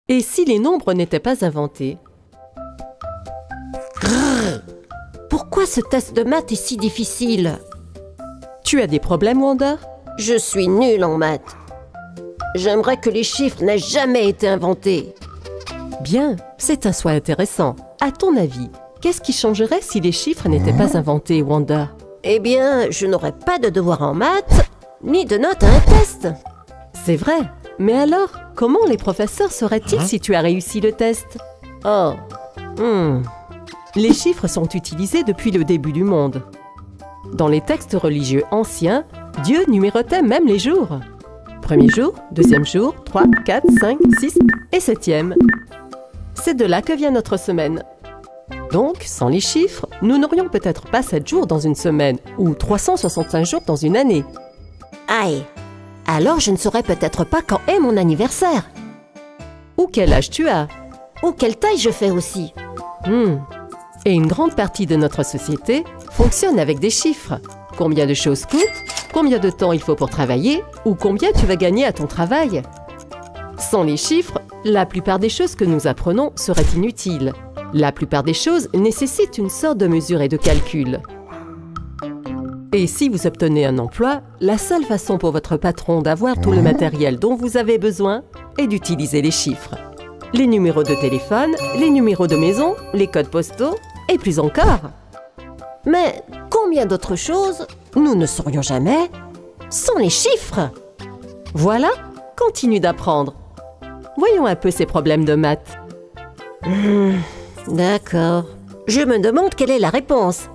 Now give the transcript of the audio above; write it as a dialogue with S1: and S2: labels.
S1: Et si les nombres n'étaient pas inventés?
S2: Grrr. Pourquoi ce test de maths est si difficile?
S1: Tu as des problèmes, Wanda?
S2: Je suis nulle en maths. J'aimerais que les chiffres n'aient jamais été inventés.
S1: Bien, c'est un choix intéressant. À ton avis, qu'est-ce qui changerait si les chiffres n'étaient pas inventés, Wanda?
S2: Eh bien, je n'aurais pas de devoir en maths, ni de notes à un test.
S1: C'est vrai. Mais alors, comment les professeurs sauraient-ils si tu as réussi le test?
S2: Oh.
S1: Les chiffres sont utilisés depuis le début du monde. Dans les textes religieux anciens, Dieu numérotait même les jours. Premier jour, deuxième jour, 3, 4, 5, 6 et 7e. C'est de là que vient notre semaine. Donc, sans les chiffres, nous n'aurions peut-être pas 7 jours dans une semaine ou 365 jours dans une année.
S2: Aïe. Alors je ne saurais peut-être pas quand est mon anniversaire.
S1: Ou quel âge tu as.
S2: Ou quelle taille je fais aussi.
S1: Et une grande partie de notre société fonctionne avec des chiffres. Combien de choses coûtent, combien de temps il faut pour travailler, ou combien tu vas gagner à ton travail. Sans les chiffres, la plupart des choses que nous apprenons seraient inutiles. La plupart des choses nécessitent une sorte de mesure et de calcul. Et si vous obtenez un emploi, la seule façon pour votre patron d'avoir tout le matériel dont vous avez besoin est d'utiliser les chiffres. Les numéros de téléphone, les numéros de maison, les codes postaux et plus encore.
S2: Mais combien d'autres choses nous ne saurions jamais sans les chiffres?
S1: Voilà, continue d'apprendre. Voyons un peu ces problèmes de maths.
S2: D'accord. Je me demande quelle est la réponse.